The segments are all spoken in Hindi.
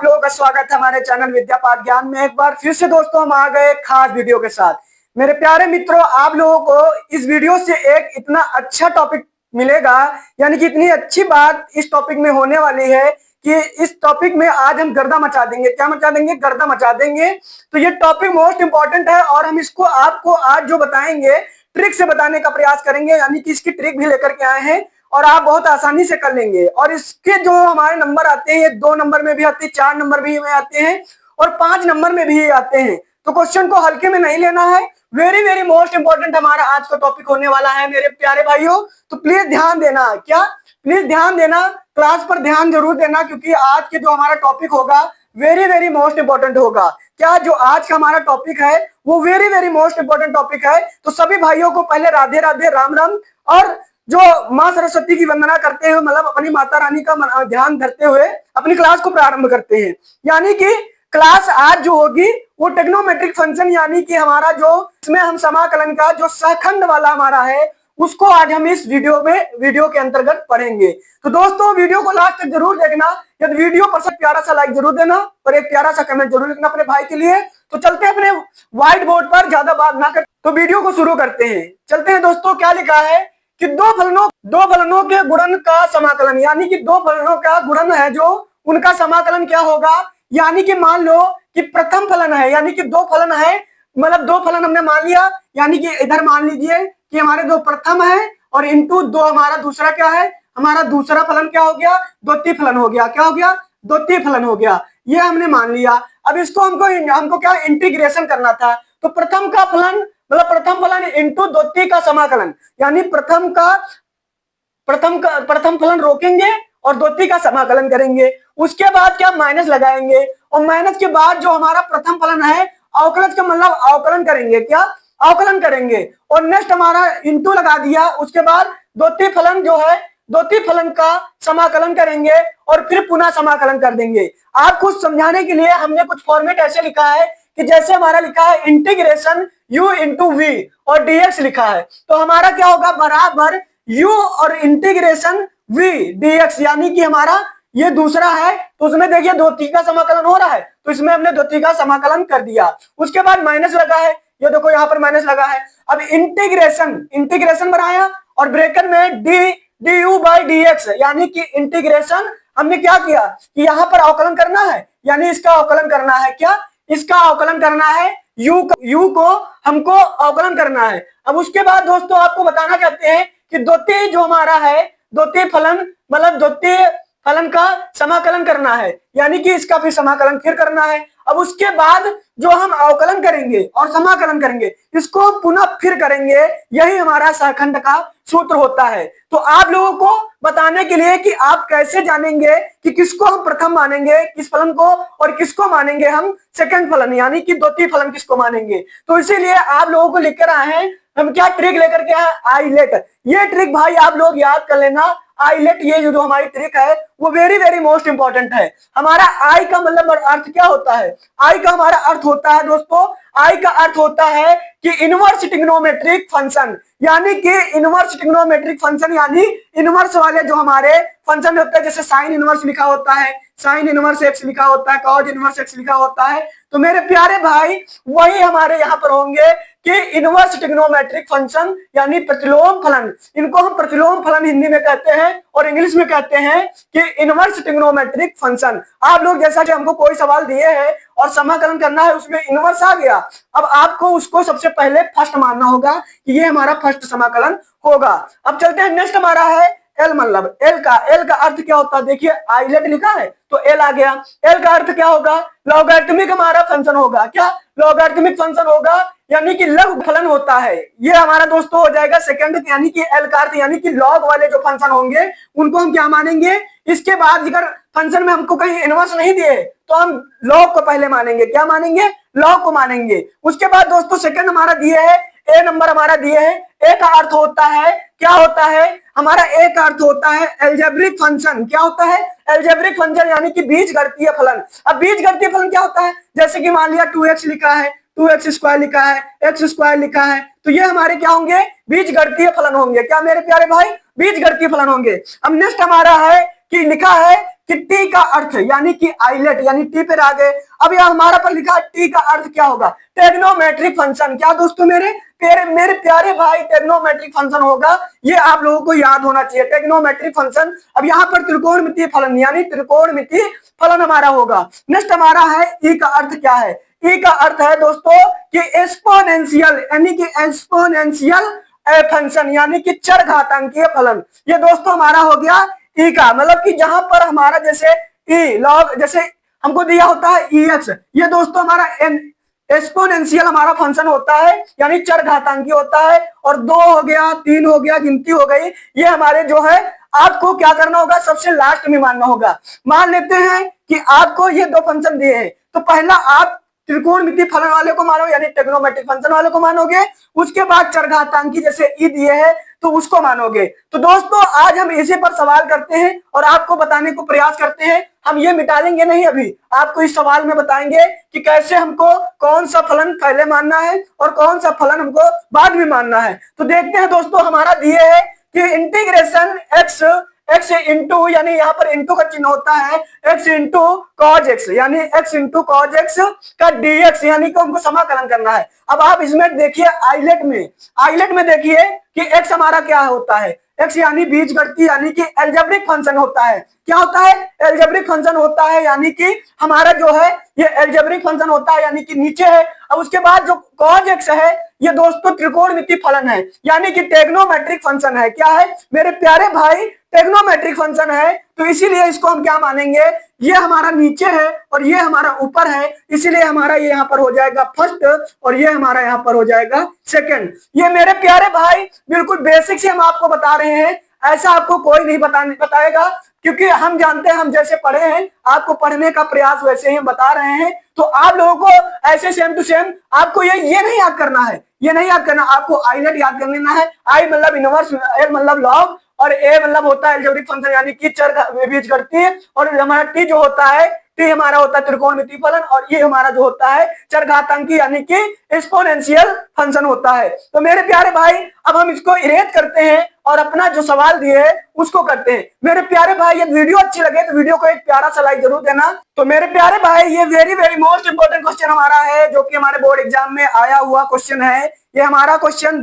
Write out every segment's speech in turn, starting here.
लोगों का स्वागत है हमारे चैनल विद्या पाठ ज्ञान में। एक बार फिर से दोस्तों हम आ गए खास वीडियो के साथ। मेरे प्यारे मित्रों, आप लोगों को इस वीडियो से एक इतना अच्छा टॉपिक मिलेगा, यानी कि इतनी अच्छी बात इस टॉपिक में होने वाली है कि इस टॉपिक में आज हम गर्दा मचा देंगे। क्या मचा देंगे? गर्दा मचा देंगे। तो ये टॉपिक मोस्ट इंपॉर्टेंट है और हम इसको आपको आज जो बताएंगे ट्रिक से बताने का प्रयास करेंगे, यानी कि इसकी ट्रिक भी लेकर के आए हैं और आप बहुत आसानी से कर लेंगे। और इसके जो हमारे नंबर आते हैं, ये 2 नंबर में भी आते हैं, 4 नंबर भी में आते हैं और 5 नंबर में भी आते हैं। तो क्वेश्चन को हल्के में नहीं लेना है। वेरी वेरी मोस्ट इंपॉर्टेंट हमारा आज का टॉपिक होने वाला है मेरे प्यारे भाइयों। तो प्लीज ध्यान देना। क्या? प्लीज ध्यान देना, क्लास पर ध्यान जरूर देना, क्योंकि आज के जो हमारा टॉपिक होगा वेरी वेरी मोस्ट इंपॉर्टेंट होगा। क्या जो आज का हमारा टॉपिक है वो very very most important topic है। तो सभी भाइयों को पहले राधे राधे, राम राम। और जो माँ सरस्वती की वंदना करते हुए, मतलब अपनी माता रानी का ध्यान धरते हुए अपनी क्लास को प्रारंभ करते हैं। यानी कि क्लास आज जो होगी वो टेक्नोमेट्रिक फंक्शन, यानी कि हमारा जो इसमें हम समाकलन का जो सहखंड वाला हमारा है उसको आज हम इस वीडियो के अंतर्गत पढ़ेंगे। तो दोस्तों वीडियो को लास्ट तक जरूर देखना। यदि वीडियो पसंद प्यारा सा लाइक जरूर देना और एक प्यारा सा कमेंट जरूर लिखना अपने भाई के लिए। तो चलते हैं अपने व्हाइट बोर्ड पर, ज्यादा बात ना कर तो वीडियो को शुरू करते हैं। चलते हैं दोस्तों। क्या लिखा है कि दो फलनों के गुणन का समाकलन, यानी कि दो फलनों का गुणन है जो उनका समाकलन क्या होगा। यानी कि मान लो कि प्रथम फलन है, यानी कि 2 फलन है, मतलब 2 फलन हमने मान लिया। यानी कि इधर मान लीजिए कि हमारे 2 प्रथम है और इंटू 2 हमारा दूसरा क्या है, हमारा दूसरा फलन क्या हो गया, द्वितीय फलन हो गया। क्या हो गया? द्वितीय फलन हो गया। ये हमने मान लिया। अब इसको हमको क्या इंटीग्रेशन करना था। तो प्रथम का फलन मतलब प्रथम फलन इंटू द्वितीय का समाकलन, यानी प्रथम फलन रोकेंगे और द्वितीय का समाकलन करेंगे। उसके बाद क्या माइनस लगाएंगे और माइनस के बाद जो हमारा प्रथम फलन है अवकलज का मतलब अवकलन करेंगे। क्या? अवकलन करेंगे। और नेक्स्ट हमारा इंटू लगा दिया। उसके बाद द्वितीय फलन जो है, द्वितीय फलन का समाकलन करेंगे और फिर पुनः समाकलन कर देंगे। आपको समझाने के लिए हमने कुछ फॉर्मेट ऐसे लिखा है कि जैसे हमारा लिखा है इंटीग्रेशन u इंटू वी और dx लिखा है, तो हमारा क्या होगा बराबर u और इंटीग्रेशन v dx, यानी कि हमारा ये दूसरा है तो उसमें देखिए द्वितीय का समाकलन हो रहा है, तो इसमें हमने द्वितीय का समाकलन कर दिया। उसके बाद माइनस लगा है, ये देखो यहाँ पर माइनस लगा है। अब इंटीग्रेशन बनाया और ब्रैकेट में du बाई dx, यानी कि इंटीग्रेशन हमने क्या किया कि यहाँ पर अवकलन करना है, यानी इसका अवकलन करना है। क्या? इसका अवकलन करना है, u को हमको अवकलन करना है। अब उसके बाद दोस्तों आपको बताना चाहते हैं कि द्वितीय जो हमारा है, द्वितीय फलन मतलब द्वितीय फलन का समाकलन करना है, यानी कि इसका फिर समाकलन फिर करना है। अब उसके बाद जो हम अवकलन करेंगे और समाकलन करेंगे इसको पुनः फिर करेंगे। यही हमारा सहखंड का सूत्र होता है। तो आप लोगों को बताने के लिए कि आप कैसे जानेंगे कि किसको हम प्रथम मानेंगे, किस फलन को, और किसको मानेंगे हम सेकंड फलन, यानी कि द्वितीय फलन किसको मानेंगे। तो इसीलिए आप लोगों को लिख कर आए हैं हम क्या ट्रिक लेकर के आए, आइलेट। ये ट्रिक भाई आप लोग याद कर लेना। आइलेट ये जो हमारी ट्रिक है वो वेरी वेरी मोस्ट इंपॉर्टेंट है। हमारा आई का मतलब अर्थ क्या होता है? आई का हमारा अर्थ होता है दोस्तों, आई का अर्थ होता है कि इनवर्स ट्रिग्नोमेट्रिक फंक्शन, यानी कि इनवर्स ट्रिग्नोमेट्रिक फंक्शन, यानी इनवर्स वाले जो हमारे फंक्शन होते हैं, जैसे साइन इनवर्स लिखा होता है, साइन इनवर्स एक्स लिखा होता है, कॉज इनवर्स एक्स लिखा होता है। तो मेरे प्यारे भाई वही हमारे यहाँ पर होंगे कि इनवर्स ट्रिग्नोमेट्रिक फंक्शन, यानी प्रतिलोम फलन। इनको हम प्रतिलोम फलन हिंदी में कहते हैं और इंग्लिश में कहते हैं कि इनवर्स ट्रिग्नोमेट्रिक फंक्शन। आप लोग जैसा कि हमको कोई सवाल दिए हैं और समाकलन करना है, उसमें इनवर्स आ गया, अब आपको उसको सबसे पहले फर्स्ट मानना होगा कि ये हमारा फर्स्ट समाकलन होगा। अब चलते हैं नेक्स्ट हमारा है एल, मतलब एल का अर्थ क्या होता है? देखिए आइलेट लिखा है तो एल आ गया। एल का अर्थ क्या होगा? लॉगरिथमिक हमारा फंक्शन होगा। क्या? लॉगरिथमिक फंक्शन होगा, यानी कि लघु फलन होता है। ये हमारा दोस्तों हो जाएगा सेकंड, यानी कि एल का अर्थ, यानी कि लॉग वाले जो फंक्शन होंगे उनको हम क्या मानेंगे। इसके बाद अगर फंक्शन में हमको कहीं इनवर्स नहीं दिए तो हम लॉग को पहले मानेंगे। क्या मानेंगे? लॉग को मानेंगे। उसके बाद दोस्तों सेकंड हमारा दिए है, ए नंबर हमारा दिए है। ए का अर्थ होता है, क्या होता है हमारा? ए का अर्थ होता है एल्जेब्रिक फंक्शन। क्या होता है? एल्जेब्रिक फंक्शन, यानी कि बीजगणितीय फलन। अब बीजगणितीय फलन क्या होता है? जैसे कि मान लिया 2x लिखा है, 2x स्क्वायर लिखा है, x स्क्वायर लिखा है, तो ये हमारे क्या होंगे? बीजगणितीय फलन होंगे। क्या मेरे प्यारे भाई? बीजगणितीय फलन होंगे। अब नेक्स्ट हमारा है कि लिखा है कि टी का अर्थ यानी कि आइलेट यानी टी पे आ गए। अब यह हमारा पर लिखा टी का अर्थ क्या होगा, ट्रिग्नोमेट्रिक फंक्शन। क्या दोस्तों मेरे प्यारे भाई ट्रिग्नोमेट्रिक फंक्शन होगा, ये आप लोगों को याद होना चाहिए, ट्रिग्नोमेट्रिक फंक्शन। अब यहाँ पर त्रिकोणमितीय फलन यानी त्रिकोणमितीय फलन हमारा होगा। नेक्स्ट हमारा है ई का अर्थ क्या है, ई का अर्थ है दोस्तों कि एक्सपोनेंशियल यानी कि एक्सपोनेंशियल फंक्शन यानी कि चरघातांकीय फलन। ये दोस्तों हमारा हो गया ई का, मतलब कि जहां पर हमारा जैसे ई लॉग जैसे हमको दिया होता है ई एक्स, ये दोस्तों हमारा एक्सपोनेंशियल हमारा फंक्शन होता है यानी चरघातांकी होता है। और 2 हो गया, 3 हो गया, गिनती हो गई, ये हमारे जो है आपको क्या करना होगा, सबसे लास्ट में मानना होगा। मान लेते हैं कि आपको ये 2 फंक्शन दिए हैं, तो पहला आप त्रिकोणमितीय फलन वाले को मानो यानी ट्रिग्नोमेट्रिक फंक्शन वाले को मानोगे, उसके बाद चरघातांकी जैसे ई दिए हैं तो उसको मानोगे। तो दोस्तों आज हम इसी पर सवाल करते हैं और आपको बताने को प्रयास करते हैं। हम ये मिटा लेंगे नहीं, अभी आपको इस सवाल में बताएंगे कि कैसे हमको कौन सा फलन पहले मानना है और कौन सा फलन हमको बाद में मानना है। तो देखते हैं दोस्तों, हमारा दिए है कि इंटीग्रेशन एक्स इंटू यानी यहाँ पर इंटू का चिन्ह होता है एक्स इंटू कॉज एक्स यानी एक्स इंटू कॉज एक्स का डीएक्स यानी कि हमको समाकलन करना है। अब आप इसमें देखिए आइलेट में देखिए कि एक्स हमारा क्या होता है, एक्स यानी बीजगणितीय यानी कि एल्जेब्रिक फंक्शन होता है। क्या होता है, एल्जेब्रिक फंक्शन होता है, यानी कि हमारा जो है ये एल्जेब्रिक फंक्शन होता है यानी कि नीचे है। अब उसके बाद जो कॉज एक्स है ये दोस्तों त्रिकोणमितीय फलन है यानी कि ट्रिग्नोमेट्रिक फंक्शन है। क्या है मेरे प्यारे भाई, ट्रिग्नोमेट्रिक फंक्शन है, तो इसीलिए इसको हम क्या मानेंगे, ये हमारा नीचे है और ये हमारा ऊपर है, इसीलिए हमारा ये यहाँ पर हो जाएगा फर्स्ट और ये हमारा यहाँ पर हो जाएगा सेकंड। ये मेरे प्यारे भाई बिल्कुल बेसिक से हम आपको बता रहे हैं, ऐसा आपको कोई नहीं बताएगा, क्योंकि हम जानते हैं, हम जैसे पढ़े हैं आपको पढ़ने का प्रयास वैसे ही बता रहे हैं। तो आप लोगों को ऐसे सेम टू सेम आपको ये नहीं याद करना है, ये नहीं याद करना, आपको आइलेट याद कर लेना है। आई मतलब इनवर्स, एल मतलब लॉग और ए मतलब होता है एल्जेब्रिक फंक्शन यानी कि चर बीजगणितीय, और हमारा टी जो होता है टी हमारा होता है त्रिकोणमितीय फलन, और ये हमारा जो होता है चरघातांकी यानी कि एक्सपोनेंशियल फंक्शन होता है। तो मेरे प्यारे भाई अब हम इसको इरेज करते हैं और अपना जो सवाल दिए है उसको करते हैं। मेरे प्यारे भाई ये वीडियो अच्छी लगे तो वीडियो को एक प्यारा सा लाइक जरूर देना। तो मेरे प्यारे भाई ये very very most important question हमारा है जो कि हमारे बोर्ड एग्जाम में आया हुआ क्वेश्चन है। ये हमारा क्वेश्चन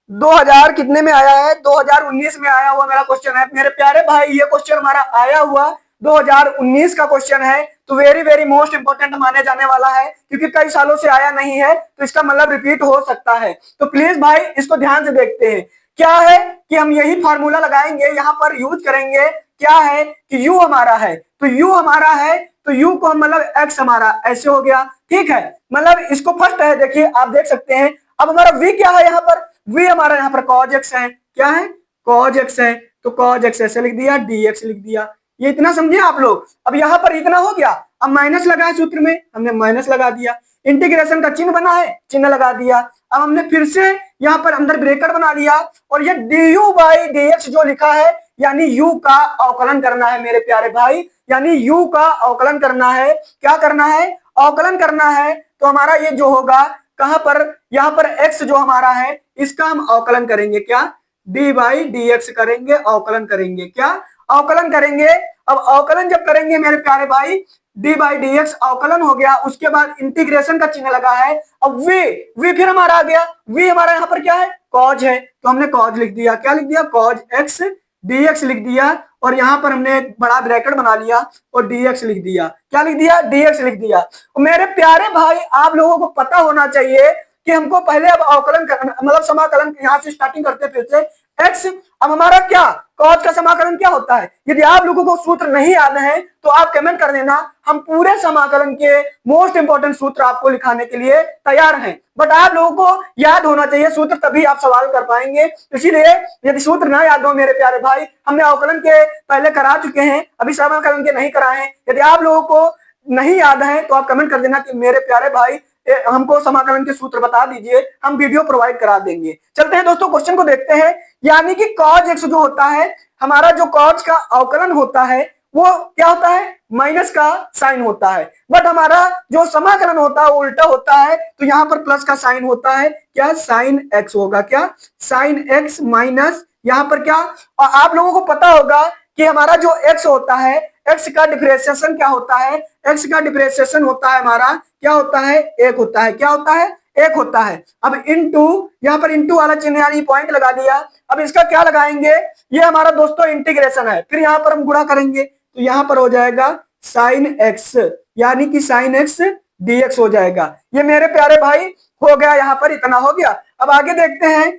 2000 कितने में आया है, 2019 में आया हुआ मेरा क्वेश्चन है। मेरे प्यारे भाई ये क्वेश्चन हमारा आया हुआ 2019 का क्वेश्चन है, तो वेरी वेरी मोस्ट इंपोर्टेंट माने जाने वाला है, क्योंकि कई सालों से आया नहीं है तो इसका मतलब रिपीट हो सकता है। तो प्लीज भाई इसको ध्यान से देखते हैं। क्या है कि हम यही फार्मूला लगाएंगे, यहाँ पर यूज करेंगे। क्या है कि u हमारा है, तो u हमारा है तो u को हम मतलब x हमारा ऐसे हो गया, ठीक है, मतलब इसको फर्स्ट है, देखिए आप देख सकते हैं। अब हमारा v क्या है, यहाँ पर v हमारा यहाँ पर cos x है। क्या है, cos x है, तो cos x ऐसे लिख दिया, dx लिख दिया। ये इतना समझे आप लोग। अब यहाँ पर इतना हो गया, अब माइनस लगा है सूत्र में, हमने माइनस लगा दिया, इंटीग्रेशन का चिन्ह बना है, चिन्ह लगा दिया। अब हमने फिर से यहाँ पर अंदर ब्रेकेट बना लिया और ये du बाई dx जो लिखा है यानी u का अवकलन करना है मेरे प्यारे भाई, यानी u का अवकलन करना है। क्या करना है, अवकलन करना है। तो हमारा ये जो होगा कहां पर, यहाँ पर x जो हमारा है इसका हम अवकलन करेंगे। क्या, d बाई dx करेंगे, अवकलन करेंगे। क्या, अवकलन करेंगे। अब अवकलन जब करेंगे मेरे प्यारे भाई d बाई dx अवकलन हो गया, उसके बाद इंटीग्रेशन का चिन्ह लगा है। अब v फिर हमारा आ गया, v हमारा यहाँ पर क्या है, cos है, तो हमने cos लिख दिया। क्या लिख दिया, cos x dx लिख दिया, और यहाँ पर हमने एक बड़ा ब्रैकेट बना लिया और dx लिख दिया। क्या लिख दिया, dx लिख दिया। मेरे प्यारे भाई आप लोगों को पता होना चाहिए कि हमको पहले अब अवकलन करना, मतलब समाकलन यहाँ से स्टार्टिंग करते फिर से x। अब हमारा क्या, cos का समाकलन क्या होता है। यदि आप लोगों को सूत्र नहीं याद है तो आप कमेंट कर देना, हम पूरे समाकलन के मोस्ट इंपोर्टेंट सूत्र आपको लिखाने के लिए तैयार हैं। बट आप लोगों को याद होना चाहिए सूत्र, तभी आप सवाल कर पाएंगे। इसीलिए यदि सूत्र ना याद हो मेरे प्यारे भाई, हमने अवकलन के पहले करा चुके हैं, अभी समाकलन के नहीं कराए हैं। यदि आप लोगों को नहीं याद है तो आप कमेंट कर देना कि मेरे प्यारे भाई हमको समाकलन के सूत्र बता दीजिए, हम वीडियो प्रोवाइड करा देंगे। चलते हैं दोस्तों क्वेश्चन को देखते हैं। यानी कि cos x जो होता है, हमारा जो cos का अवकलन होता है वो क्या होता है, माइनस का साइन होता है। बट हमारा जो समाकलन होता है वो उल्टा होता है, तो यहाँ पर प्लस का साइन होता है। क्या, साइन x होगा। क्या, साइन x माइनस यहाँ पर क्या, और आप लोगों को पता होगा कि हमारा जो x होता है, x का डिफरेंशिएशन क्या होता है, x का डिफरेंशिएशन होता है हमारा क्या होता है, एक होता है, क्या होता है, एक होता है। अब इनटू, यहाँ पर इनटू वाला चिन्ह यानी पॉइंट लगा दिया। अब इसका क्या लगाएंगे, ये हमारा दोस्तों इंटीग्रेशन है, फिर यहाँ पर हम गुणा करेंगे तो यहाँ पर हो जाएगा साइन एक्स, यानी कि साइन एक्स dx हो जाएगा। ये मेरे प्यारे भाई हो गया, यहाँ पर इतना हो गया। अब आगे देखते हैं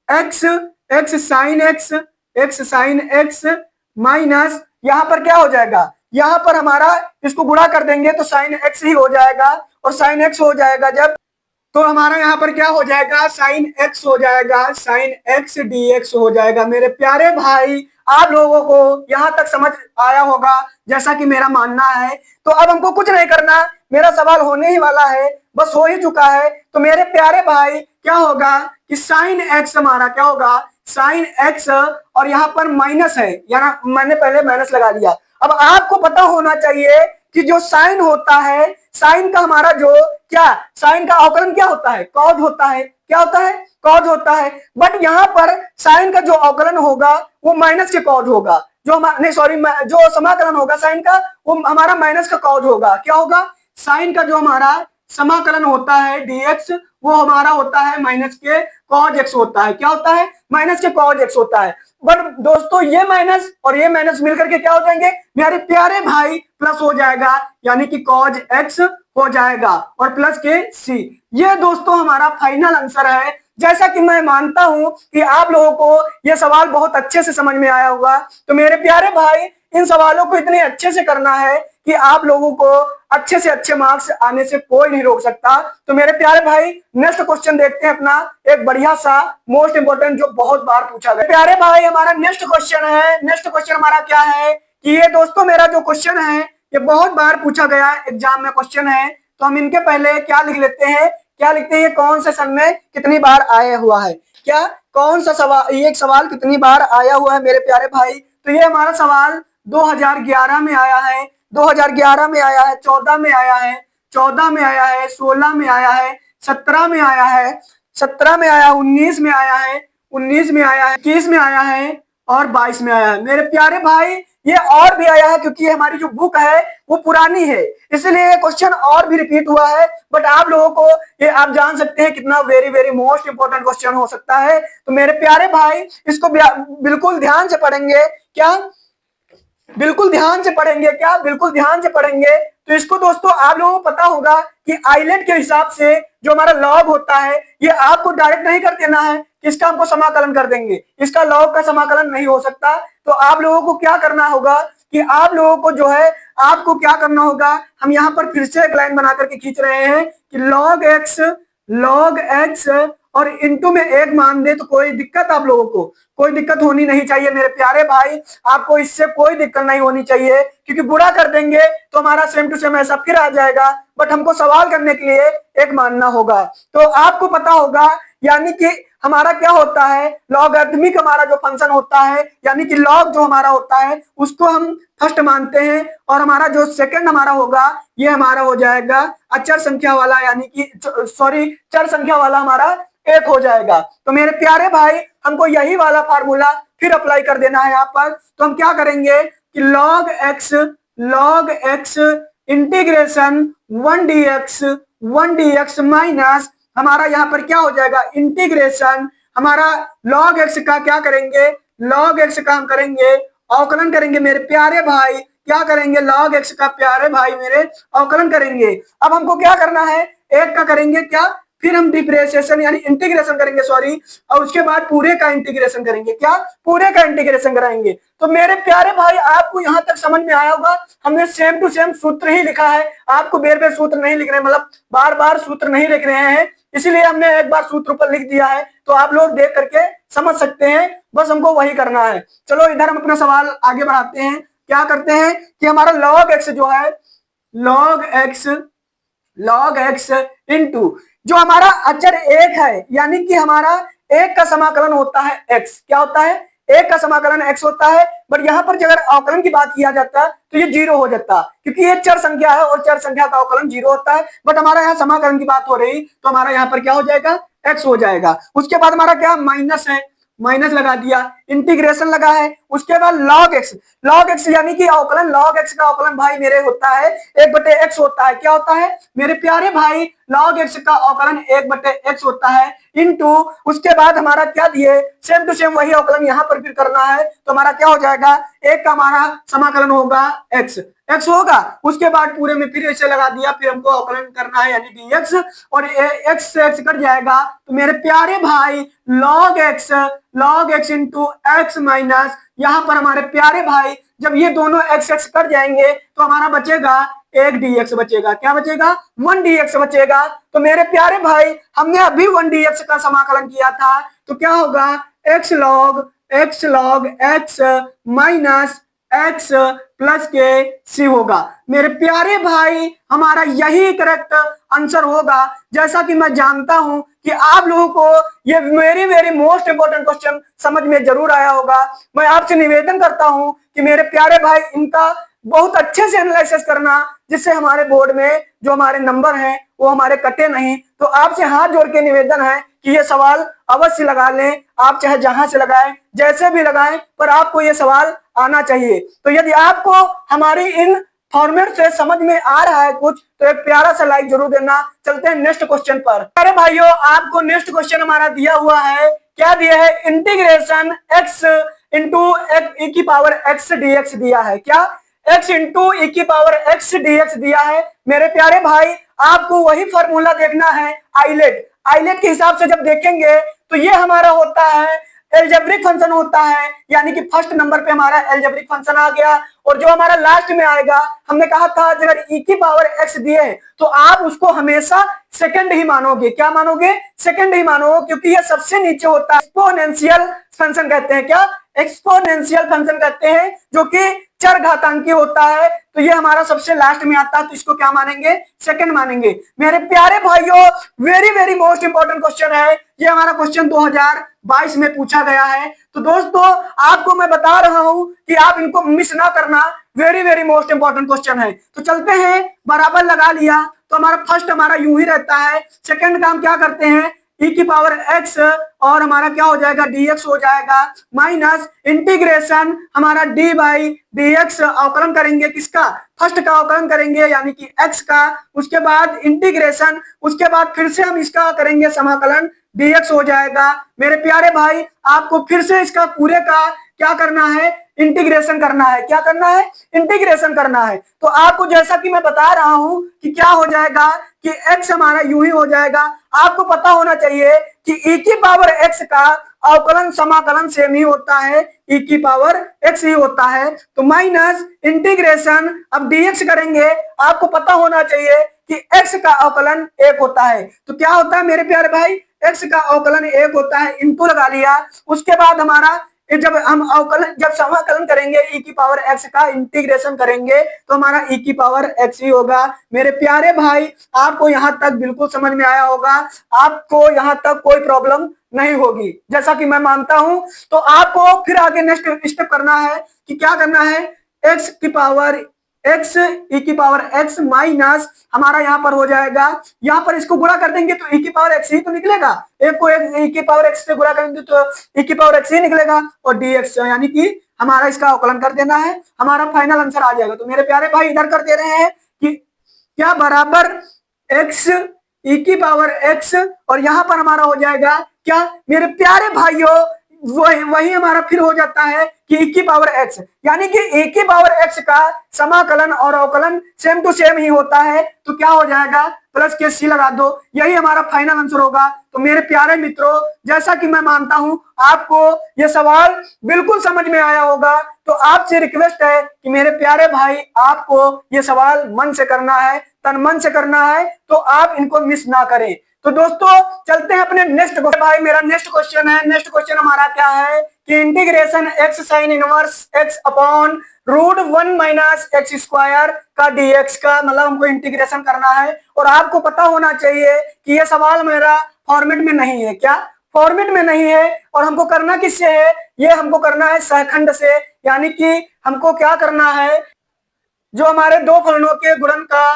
x, x sine x minus यहाँ पर क्या हो जाएगा, यहाँ पर हमारा इसको गुणा कर देंगे तो साइन एक्स ही हो जाएगा, और साइन एक्स हो जाएगा जब, तो हमारा यहाँ पर क्या हो जाएगा, साइन एक्स हो जाएगा, साइन एक्स dx हो जाएगा। मेरे प्यारे भाई आप लोगों को यहाँ तक समझ आया होगा जैसा कि मेरा मानना है। तो अब हमको कुछ नहीं करना, मेरा सवाल होने ही वाला है, बस हो ही चुका है। तो मेरे प्यारे भाई क्या होगा कि साइन एक्स हमारा क्या होगा, साइन एक्स, और यहाँ पर माइनस है, यानी मैंने पहले माइनस लगा लिया। अब आपको पता होना चाहिए कि जो साइन होता है, साइन का हमारा जो क्या, साइन का अवकलन क्या होता है, कॉज होता है, क्या होता है, कॉज होता है। बट यहाँ पर साइन का जो अवकलन होगा वो माइनस के कॉज होगा, जो नहीं सॉरी, जो समाकलन होगा साइन का वो हमारा माइनस का कॉज होगा। क्या होगा, साइन का जो हमारा समाकलन होता है dx वो हमारा होता है माइनस के कॉज एक्स होता है। क्या होता है, माइनस के कॉज एक्स होता है। बट दोस्तों ये माइनस और ये माइनस मिलकर के क्या हो जाएंगे मेरे प्यारे भाई, प्लस हो जाएगा, यानी कि कॉज एक्स हो जाएगा और प्लस के सी। ये दोस्तों हमारा फाइनल आंसर है। जैसा कि मैं मानता हूं कि आप लोगों को ये सवाल बहुत अच्छे से समझ में आया होगा। तो मेरे प्यारे भाई इन सवालों को इतने अच्छे से करना है कि आप लोगों को अच्छे से अच्छे मार्क्स आने से कोई नहीं रोक सकता। तो मेरे प्यारे भाई नेक्स्ट क्वेश्चन देखते हैं अपना, एक बढ़िया सा मोस्ट इंपोर्टेंट जो बहुत बार पूछा गया। प्यारे भाई हमारा नेक्स्ट क्वेश्चन है, नेक्स्ट क्वेश्चन हमारा क्या है कि ये दोस्तों मेरा जो क्वेश्चन है ये बहुत बार पूछा गया एग्जाम में क्वेश्चन है। तो हम इनके पहले क्या लिख लेते हैं, क्या लिखते हैं, ये कौन से सन में कितनी बार आया हुआ है, क्या कौन सा सवाल, ये एक सवाल कितनी बार आया हुआ है मेरे प्यारे भाई। तो ये हमारा सवाल 2011 में आया है, 2011 में आया है, 14 में आया है, 14 में आया है, 16 में आया है, 17 में आया है, 17 में आया, 19 में आया है, 19 में आया है, 21 में आया है और 22 में आया है। मेरे प्यारे भाई ये और भी आया है क्योंकि हमारी जो बुक है वो पुरानी है, इसलिए ये क्वेश्चन और भी रिपीट हुआ है। बट आप लोगों को ये आप जान सकते हैं कितना very very most important question हो सकता है। तो मेरे प्यारे भाई इसको बिल्कुल ध्यान से पढ़ेंगे, क्या बिल्कुल ध्यान से पढ़ेंगे, क्या बिल्कुल ध्यान से पढ़ेंगे। तो इसको दोस्तों आप लोगों को पता होगा कि आइलेट के हिसाब से जो हमारा लॉग होता है ये आपको डायरेक्ट नहीं कर देना है, इसका हमको समाकलन कर देंगे, इसका लॉग का समाकलन नहीं हो सकता। तो आप लोगों को क्या करना होगा कि आप लोगों को जो है आपको क्या करना होगा, हम यहाँ पर फिर से एक लाइन बना करके खींच रहे हैं कि लॉग एक्स और इनटू में एक मान दे तो कोई दिक्कत, आप लोगों को कोई दिक्कत होनी नहीं चाहिए मेरे प्यारे भाई, आपको इससे कोई दिक्कत नहीं होनी चाहिए क्योंकि बुरा कर देंगे तो हमारा सेम टू सेम ऐसा फिर आ जाएगा। बट हमको सवाल करने के लिए एक मानना होगा। तो आपको पता होगा यानी कि हमारा क्या होता है, लॉगरिथमिक हमारा जो फंक्शन होता है यानी कि लॉग जो हमारा होता है उसको हम फर्स्ट मानते हैं और हमारा जो सेकंड हमारा होगा ये हमारा हो जाएगा अचर संख्या वाला, यानी कि सॉरी चर संख्या वाला हमारा एक हो जाएगा। तो मेरे प्यारे भाई हमको यही वाला फार्मूला फिर अप्लाई कर देना है यहाँ पर। तो हम क्या करेंगे कि log x integration 1 dx minus हमारा यहाँ पर क्या हो जाएगा इंटीग्रेशन हमारा लॉग एक्स का क्या करेंगे, लॉग एक्स का हम करेंगे अवकलन करेंगे मेरे प्यारे भाई, क्या करेंगे लॉग एक्स का प्यारे भाई मेरे अवकलन करेंगे। अब हमको क्या करना है, एक का करेंगे क्या, फिर हम डिफरेंशिएशन यानी इंटीग्रेशन करेंगे सॉरी, और उसके बाद पूरे का इंटीग्रेशन करेंगे, क्या पूरे का इंटीग्रेशन कराएंगे। तो मेरे प्यारे भाई आपको यहाँ तक समझ में आया होगा, हमने सेम टू सेम सूत्र ही लिखा है, आपको बेर बेर सूत्र नहीं लिख रहे, मतलब बार बार सूत्र नहीं लिख रहे हैं, इसीलिए हमने एक बार सूत्र पर लिख दिया है। तो आप लोग देख करके समझ सकते हैं, बस हमको वही करना है। चलो इधर हम अपना सवाल आगे बढ़ाते हैं। क्या करते हैं कि हमारा लॉग एक्स जो है लॉग एक्स इंटू जो हमारा अचर एक है यानी कि हमारा एक का समाकलन होता है एक्स, क्या होता है एक का समाकलन एक्स होता है। बट यहाँ पर अगर अवकलन की बात किया जाता तो ये जीरो हो जाता क्योंकि ये चर संख्या है और चर संख्या का अवकलन जीरो होता है। बट हमारा यहाँ समाकलन की बात हो रही तो हमारा यहाँ पर क्या हो जाएगा एक्स हो जाएगा। उसके बाद हमारा क्या माइनस है, माइनस लगा दिया, इंटीग्रेशन लगा है, उसके बाद log x यानी कि अवकलन log x का अवकलन भाई मेरे होता है 1/x होता है। क्या होता है मेरे प्यारे भाई, log x का अवकलन 1/x होता है इनटू, उसके बाद हमारा क्या दिए, सेम टू सेम वही अवकलन यहाँ पर फिर करना है, तो हमारा क्या हो जाएगा, एक का हमारा समाकलन होगा x होगा, उसके बाद पूरे में फिर ऐसे लगा दिया, फिर हमको अवकलन करना है यानी dx, और x से x कट जाएगा, तो मेरे प्यारे भाई log x into x minus, यहाँ पर हमारे प्यारे भाई जब ये दोनों x कट जाएंगे तो हमारा बचेगा 1 dx बचेगा। क्या बचेगा, 1 dx बचेगा। तो मेरे प्यारे भाई हमने अभी 1 dx का समाकलन किया था, तो क्या होगा, x log x minus x plus के c होगा। मेरे प्यारे भाई हमारा यही करेक्ट आंसर होगा। जैसा कि मैं जानता हूं कि आप लोगों को ये वेरी मोस्ट इंपोर्टेंट क्वेश्चन समझ में जरूर आया होगा। मैं आपसे निवेदन करता हूं कि मेरे प्यारे भाई इनका बहुत अच्छे से एनालिसिस करना, जिससे हमारे बोर्ड में जो हमारे नंबर हैं वो हमारे कटे नहीं। तो आपसे हाथ जोड़ के निवेदन है कि ये सवाल अवश्य लगा लें, आप चाहे जहां से लगाएं, जैसे भी लगाएं, पर आपको ये सवाल आना चाहिए। तो यदि आपको हमारी इन फॉर्मेट से समझ में आ रहा है कुछ, तो एक प्यारा सा लाइक जरूर देना। चलते हैं नेक्स्ट क्वेश्चन पर। अरे भाइयों, आपको नेक्स्ट क्वेश्चन हमारा दिया हुआ है, क्या दिया है, इंटीग्रेशन x इंटू e की पावर x dx दिया है। क्या, x इंटू e की पावर x dx दिया है। मेरे प्यारे भाई आपको वही फॉर्मूला देखना है, आइलेट के हिसाब से जब देखेंगे तो ये हमारा होता है एल्जेब्रिक फंक्शन होता है, यानी कि फर्स्ट नंबर पे हमारा एल्जेब्रिक फंक्शन आ गया, और जो हमारा लास्ट में आएगा, हमने कहा था अगर e की पावर x दिए तो आप उसको हमेशा सेकंड ही मानोगे। क्या मानोगे, सेकंड ही मानोगे, क्योंकि ये सबसे नीचे होता है। एक्सपोनेंशियल फंक्शन कहते हैं। क्या, एक्सपोनेंशियल फंक्शन कहते हैं, जो कि चर घातांकी होता है। तो ये हमारा सबसे लास्ट में आता है, तो इसको क्या मानेंगे, सेकंड मानेंगे। मेरे प्यारे भाइयों वेरी मोस्ट इंपोर्टेंट क्वेश्चन है, ये हमारा क्वेश्चन 2022 में पूछा गया है। तो दोस्तों आपको मैं बता रहा हूं कि आप इनको मिस ना करना, वेरी मोस्ट इंपोर्टेंट क्वेश्चन है। तो चलते हैं, बराबर लगा लिया तो हमारा फर्स्ट हमारा यूं ही रहता है, सेकंड का हम क्या करते हैं, e की पावर x और हमारा क्या हो जाएगा, dx हो जाएगा, माइनस इंटीग्रेशन हमारा d बाई dx, अवकलन करेंगे किसका, फर्स्ट का अवकलन करेंगे यानी कि x का, उसके बाद इंटीग्रेशन, उसके बाद फिर से हम इसका करेंगे समाकलन, dx हो जाएगा। मेरे प्यारे भाई आपको फिर से इसका पूरे का क्या करना है, इंटीग्रेशन करना है। क्या करना है, इंटीग्रेशन करना है। तो आपको जैसा कि मैं बता रहा हूं कि क्या हो जाएगा कि x हमारा यूं ही हो जाएगा। आपको पता होना चाहिए कि e की पावर x का अवकलन समाकलन सेम ही होता है, e की पावर x ही होता है। तो माइनस इंटीग्रेशन, अब dx करेंगे, आपको पता होना चाहिए कि x का अवकलन 1 होता है। तो क्या होता है मेरे प्यारे भाई, x का अवकलन 1 होता है, इनको लगा लिया। उसके बाद हमारा जब हम अवकलन जब समाकलन करेंगे e की पावर x का, इंटीग्रेशन करेंगे तो हमारा e की पावर x ही होगा। मेरे प्यारे भाई आपको यहां तक बिल्कुल समझ में आया होगा, आपको यहां तक कोई प्रॉब्लम नहीं होगी जैसा कि मैं मानता हूं। तो आपको फिर आगे नेक्स्ट स्टेप करना है कि क्या करना है, x की पावर x e की पावर x माइनस हमारा यहाँ पर हो जाएगा, यहाँ पर इसको गुणा कर देंगे तो e की पावर x ही तो निकलेगा, एक को e की पावर x से गुणा करेंगे तो e की पावर x ही निकलेगा, और dx यानी कि हमारा इसका अवकलन कर देना है, हमारा फाइनल आंसर आ जाएगा। तो मेरे प्यारे भाई इधर कर दे रहे हैं कि क्या बराबर x e की पावर x, और यहाँ पर हमारा हो जाएगा क्या मेरे प्यारे भाइयों, वही हमारा फिर हो जाता है कि e की पावर x, यानी कि e की पावर x का समाकलन और अवकलन सेम टू सेम ही होता है। तो क्या हो जाएगा, प्लस के c लगा दो, यही हमारा फाइनल आंसर होगा। तो मेरे प्यारे मित्रों जैसा कि मैं मानता हूं आपको ये सवाल बिल्कुल समझ में आया होगा, तो आपसे रिक्वेस्ट है कि मेरे प्यारे भाई आपको ये सवाल मन से करना है, तन मन से करना है, तो आप इनको मिस ना करें। तो दोस्तों चलते हैं अपने नेक्स्ट क्वेश्चन। भाई मेरा नेक्स्ट क्वेश्चन है, नेक्स्ट क्वेश्चन हमारा क्या है कि integration x sine inverse x upon root 1 minus x square का dx का मतलब हमको इंटीग्रेशन करना है। और आपको पता होना चाहिए कि ये सवाल मेरा फॉर्मेट में नहीं है। क्या, फॉर्मेट में नहीं है, और हमको करना किससे है, ये हमको करना है सहखंड से, यानी कि हमको क्या करना है, जो हमारे दो फलनों के गुणन का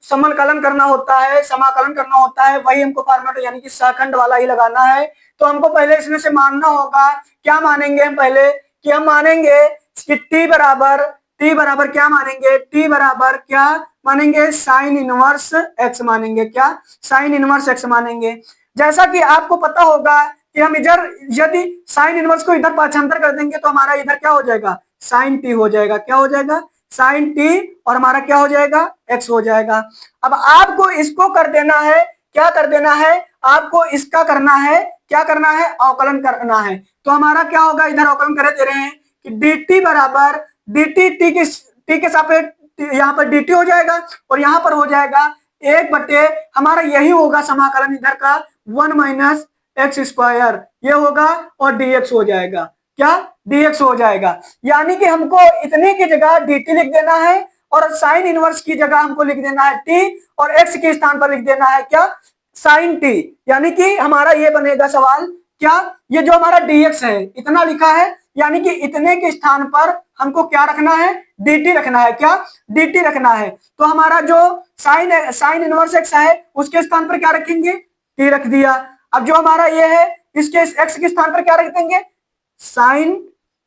समाकलन करना होता है, समाकलन करना होता है, वही हमको फॉर्मेट यानी कि सहखंड वाला ही लगाना है। तो हमको पहले इसमें से मानना होगा, क्या मानेंगे हम पहले कि हम मानेंगे कि टी बराबर क्या मानेंगे, टी बराबर क्या मानेंगे, साइन इनवर्स एक्स मानेंगे, क्या साइन इनवर्स एक्स मानेंगे। जैसा कि आपको पता होगा कि हम इधर यदि साइन इनवर्स को इधर पाछांतर कर देंगे तो हमारा इधर क्या हो जाएगा, साइन टी हो जाएगा, क्या हो जाएगा, साइन टी, और हमारा क्या हो जाएगा, एक्स हो जाएगा। अब आपको इसको कर देना है, क्या कर देना है, आपको इसका करना है, क्या करना है, अवकलन करना है। तो हमारा क्या होगा, इधर अवकलन करे दे रहे हैं कि dt बराबर dt टी के सापेक्ष यहाँ पर dt हो जाएगा और यहाँ पर हो जाएगा एक बटे हमारा यही होगा समाकलन इधर का 1 माइनस एक्स स्क्वायर, ये होगा और dx हो जाएगा, क्या dx हो जाएगा। यानी कि हमको इतने की जगह dt लिख देना है और साइन इनवर्स की जगह हमको लिख देना है t और x के स्थान पर लिख देना है क्या, साइन t। यानी कि हमारा ये बनेगा सवाल, क्या ये जो हमारा dx है इतना लिखा है, यानी कि इतने के स्थान पर हमको क्या रखना है, dt रखना है, क्या dt रखना है। तो हमारा जो साइन इनवर्स x है उसके स्थान पर क्या रखेंगे, t रख दिया। अब जो हमारा ये है इसके x के स्थान पर क्या रख देंगे, साइन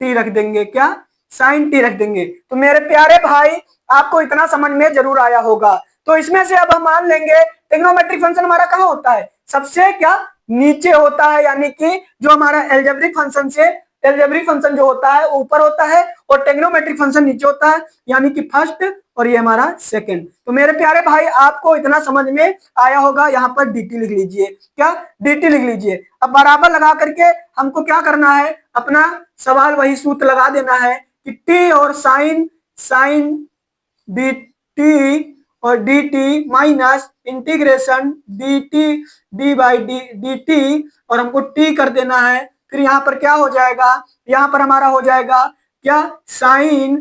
टी रख देंगे, क्या साइन टी रख देंगे। तो मेरे प्यारे भाई आपको इतना समझ में जरूर आया होगा। तो इसमें से अब हम मान लेंगे ट्रिग्नोमेट्रिक फंक्शन हमारा कहाँ होता है, सबसे क्या नीचे होता है, यानी कि जो हमारा एल्जेब्रिक फंक्शन से एल्जेब्रिक फंक्शन जो होता है ऊपर होता है और ट्रिग्नोमेट्रिक फंक्शन नीचे होता है, यानी कि फर्स्ट और ये हमारा सेकंड। तो मेरे प्यारे भाई आपको इतना समझ में आया होगा, यहाँ पर dt लिख लीजिए, क्या dt लिख लीजिए। अब बराबर लगा करके हमको क्या करना है, अपना सवाल वही सूत्र लगा देना है कि t और साइन dt और dt minus integration dt d by dt और हमको t कर देना है। फिर यहाँ पर क्या हो जाएगा, यहाँ पर हमारा हो जाएगा क्या, साइन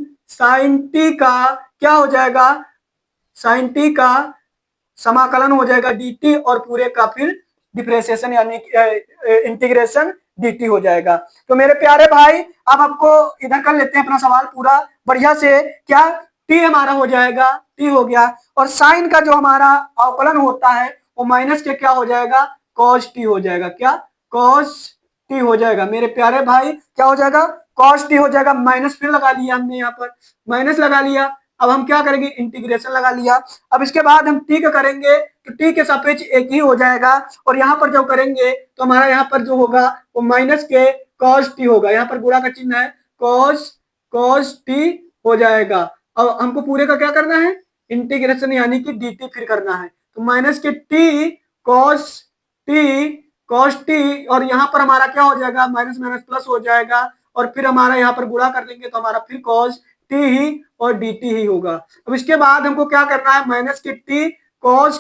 t का क्या हो जाएगा, साइन टी का समाकलन हो जाएगा dt और पूरे का फिर डिफरेंशिएशन यानी इंटीग्रेशन dt हो जाएगा। तो मेरे प्यारे भाई अब आपको इधर कर लेते हैं अपना सवाल पूरा बढ़िया से, क्या t हमारा हो जाएगा, t हो गया, और साइन का जो हमारा अवकलन होता है वो माइनस के क्या हो जाएगा, cos t हो जाएगा, क्या cos t हो जाएगा। मेरे प्यारे भाई क्या हो जाएगा, cos t हो जाएगा, माइनस फिर लगा लिया हमने, यहाँ पर माइनस लगा लिया। अब हम क्या करेंगे, इंटीग्रेशन लगा लिया। अब इसके बाद हम t का करेंगे तो t के सापेक्ष एक ही हो जाएगा, और यहाँ पर जब करेंगे तो हमारा यहाँ पर जो होगा वो माइनस के cos t होगा, यहाँ पर गुणा का चिन्ह है, cos t हो जाएगा। अब हमको पूरे का क्या करना है, इंटीग्रेशन यानी कि dt फिर करना है। तो माइनस के t cos t और यहाँ पर हमारा क्या हो जाएगा, माइनस माइनस प्लस हो जाएगा, और फिर हमारा यहाँ पर गुणा कर देंगे तो हमारा फिर cos t ही और dt ही होगा। अब इसके बाद हमको क्या करना है, माइनस के t cos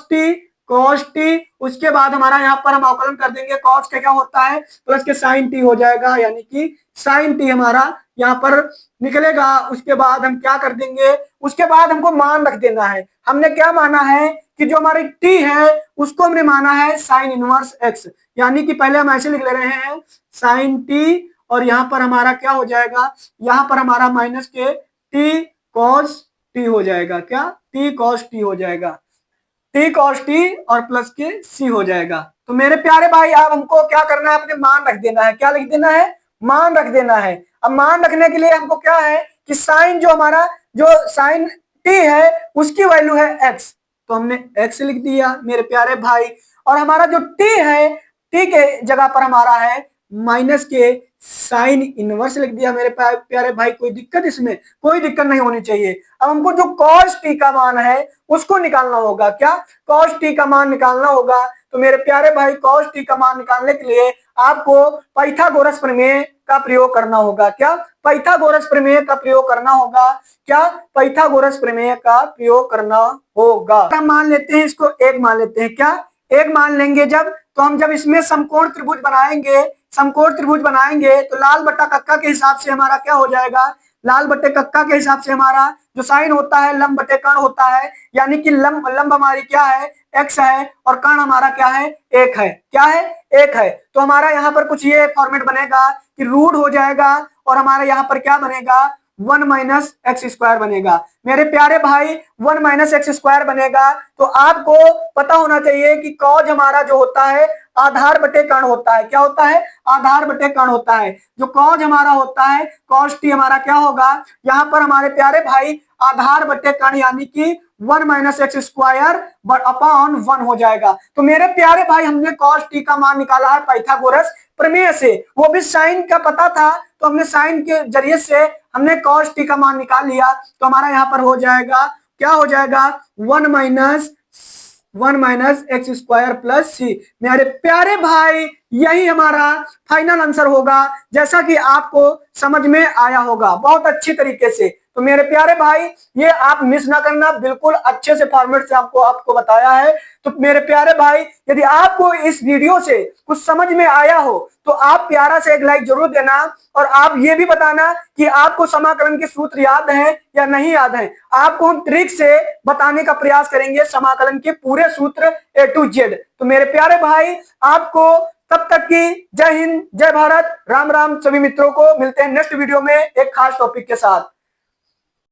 t, उसके बाद हमारा यहाँ पर हम अवकलन कर देंगे, cos का क्या होता है प्लस के sin t हो जाएगा, यानी कि sin t हमारा यहाँ पर निकलेगा। उसके बाद हम क्या कर देंगे, उसके बाद हमको मान रख देना है। हमने क्या माना है कि जो हमारी t है उसको हमने माना है साइन इनवर्स x, यानी कि पहले हम ऐसे लिख ले रहे हैं साइन t और यहाँ पर हमारा क्या हो जाएगा, यहाँ पर हमारा माइनस के t cos t हो जाएगा, क्या t cos t हो जाएगा, t cos t और प्लस के c हो जाएगा। तो मेरे प्यारे भाई अब हमको क्या करना है, अपने मान रख देना है, क्या लिख देना है, मान रख देना है। अब मान रखने के लिए हमको क्या है कि साइन जो हमारा जो साइन t है उसकी वैल्यू है x, तो हमने x लिख दिया मेरे प्यारे भाई, और हमारा जो t है t के जगह पर हमारा है माइनस के साइन इनवर्स लिख दिया मेरे प्यारे भाई। कोई दिक्कत, इसमें कोई दिक्कत नहीं होनी चाहिए। अब हमको जो cos t का मान है उसको निकालना होगा, क्या cos t का मान निकालना होगा। तो मेरे प्यारे भाई cos t का मान निकालने के लिए आपको पाइथागोरस प्रमेय का प्रयोग करना होगा, क्या पाइथागोरस प्रमेय का प्रयोग करना होगा, क्या पाइथागोरस प्रमेय का प्रयोग करना होगा। हम मान लेते हैं इसको एक मान लेते हैं, क्या एक मान लेंगे जब, तो हम जब इसमें समकोण त्रिभुज बनाएंगे, समकोण त्रिभुज बनाएंगे तो लाल बट्टा कक्का के हिसाब से हमारा क्या हो जाएगा, लाल बट्टे कक्का के हिसाब से हमारा जो साइन होता है लंब बट्टे कर्ण होता है, यानी कि लंब हमारी क्या है x है और कर्ण हमारा क्या है एक है, क्या है एक है। तो हमारा यहाँ पर कुछ ये फॉर्मेट बनेगा कि रूट हो जाएगा और हमारा यहाँ पर क्या बनेगा 1 माइनस एक्स स्क्वायर बनेगा। मेरे प्यारे भाई 1 माइनस एक्स स्क्वायर बनेगा। तो आपको पता होना चाहिए कि कॉज हमारा जो होता है आधार बटे कर्ण होता है। क्या होता है? आधार बटे कर्ण होता है। जो कॉज हमारा होता है कॉस टी हमारा क्या होगा यहाँ पर हमारे प्यारे भाई आधार बटे कर्ण यानी कि 1 माइनस एक्स स्क्वायर अपॉन 1 हो जाएगा। तो मेरे प्यारे भाई हमने कॉस टी का मान निकाला है पाइथागोरस प्रमेय से, वो भी साइन का पता था तो हमने साइन के जरिए से हमने कॉस टी का मान निकाल लिया। तो हमारा यहाँ पर हो जाएगा क्या हो जाएगा 1 माइनस एक्स स्क्वायर प्लस सी। मेरे प्यारे भाई यही हमारा फाइनल आंसर होगा, जैसा कि आपको समझ में आया होगा बहुत अच्छी तरीके से। तो मेरे प्यारे भाई ये आप मिस ना करना, बिल्कुल अच्छे से फॉर्मेट से आपको बताया है। तो मेरे प्यारे भाई यदि आपको इस वीडियो से कुछ समझ में आया हो तो आप प्यारा से एक लाइक जरूर देना, और आप ये भी बताना कि आपको समाकलन के सूत्र याद है या नहीं याद है। आपको हम ट्रिक से बताने का प्रयास करेंगे समाकलन के पूरे सूत्र A to Z। तो मेरे प्यारे भाई आपको तब तक की जय हिंद, जय भारत, राम राम। सभी मित्रों को मिलते हैं नेक्स्ट वीडियो में एक खास टॉपिक के साथ।